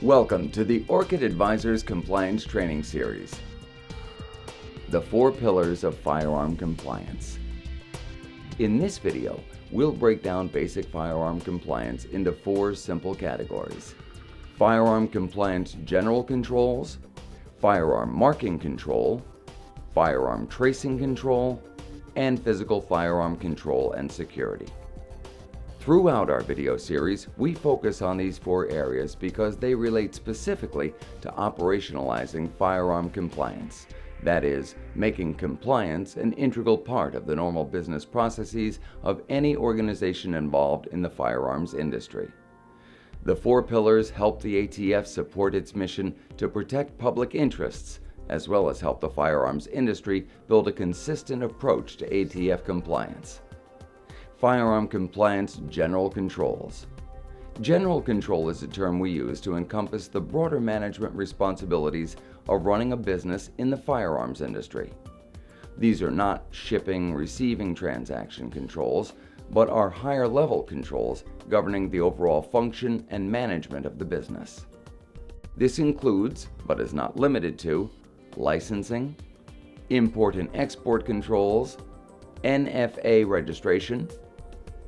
Welcome to the Orchid Advisors Compliance Training Series. The 4 Pillars of Firearm Compliance. In this video, we'll break down basic firearm compliance into 4 simple categories: firearm compliance general controls, firearm marking control, firearm tracing control, and physical firearm control and security. Throughout our video series, we focus on these 4 areas because they relate specifically to operationalizing firearm compliance. That is, making compliance an integral part of the normal business processes of any organization involved in the firearms industry. The 4 pillars help the ATF support its mission to protect public interests, as well as help the firearms industry build a consistent approach to ATF compliance. Firearm compliance general controls. General control is a term we use to encompass the broader management responsibilities of running a business in the firearms industry. These are not shipping, receiving transaction controls, but are higher level controls governing the overall function and management of the business. This includes, but is not limited to, licensing, import and export controls, NFA registration,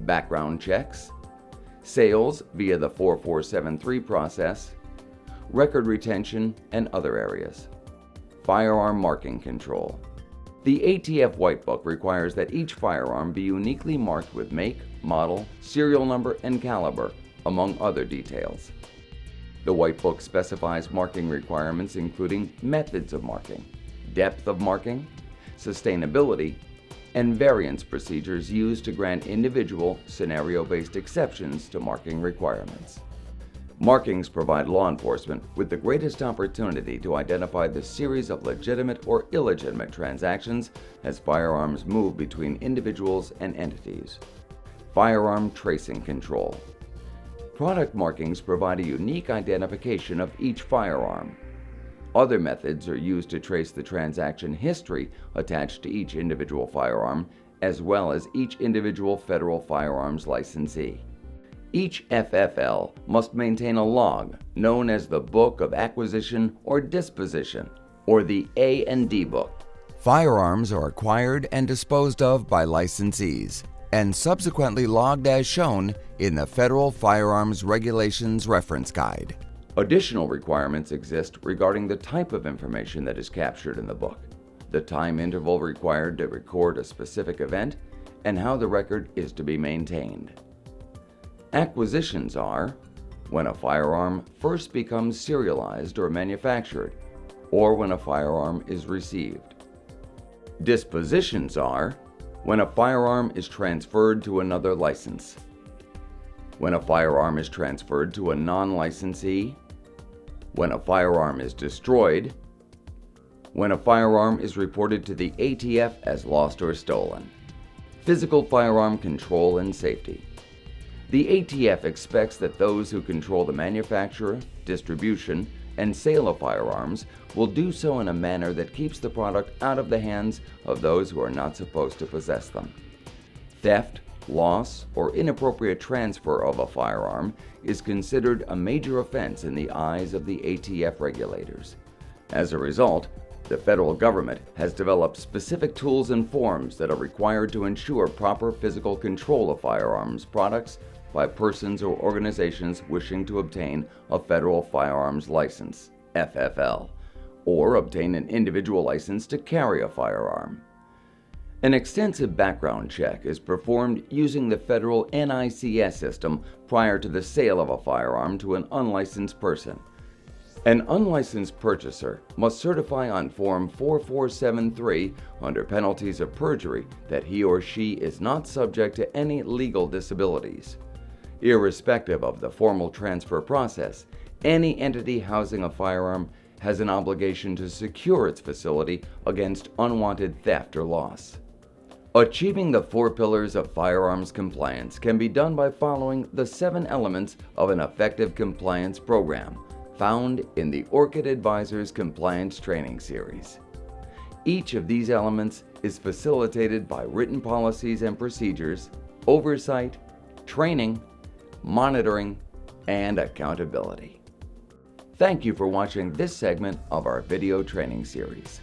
background checks, sales via the 4473 process, record retention, and other areas. Firearm marking control. The ATF White Book requires that each firearm be uniquely marked with make, model, serial number, and caliber, among other details. The White Book specifies marking requirements including methods of marking, depth of marking, sustainability, and variance procedures used to grant individual, scenario-based exceptions to marking requirements. Markings provide law enforcement with the greatest opportunity to identify the series of legitimate or illegitimate transactions as firearms move between individuals and entities. Firearm tracing control. Product markings provide a unique identification of each firearm. Other methods are used to trace the transaction history attached to each individual firearm, as well as each individual federal firearms licensee. Each FFL must maintain a log known as the Book of Acquisition or Disposition, or the A&D Book. Firearms are acquired and disposed of by licensees and subsequently logged as shown in the Federal Firearms Regulations Reference Guide. Additional requirements exist regarding the type of information that is captured in the book, the time interval required to record a specific event, and how the record is to be maintained. Acquisitions are when a firearm first becomes serialized or manufactured, or when a firearm is received. Dispositions are when a firearm is transferred to another license, when a firearm is transferred to a non-licensee, when a firearm is destroyed, when a firearm is reported to the ATF as lost or stolen. Physical firearm control and safety. The ATF expects that those who control the manufacture, distribution, and sale of firearms will do so in a manner that keeps the product out of the hands of those who are not supposed to possess them. Theft, loss, or inappropriate transfer of a firearm is considered a major offense in the eyes of the ATF regulators. As a result, the federal government has developed specific tools and forms that are required to ensure proper physical control of firearms products by persons or organizations wishing to obtain a federal firearms license, FFL, or obtain an individual license to carry a firearm. An extensive background check is performed using the federal NICS system prior to the sale of a firearm to an unlicensed person. An unlicensed purchaser must certify on Form 4473 under penalties of perjury that he or she is not subject to any legal disabilities. Irrespective of the formal transfer process, any entity housing a firearm has an obligation to secure its facility against unwanted theft or loss. Achieving the 4 pillars of firearms compliance can be done by following the 7 elements of an effective compliance program found in the Orchid Advisors Compliance Training Series. Each of these elements is facilitated by written policies and procedures, oversight, training, monitoring, and accountability. Thank you for watching this segment of our video training series.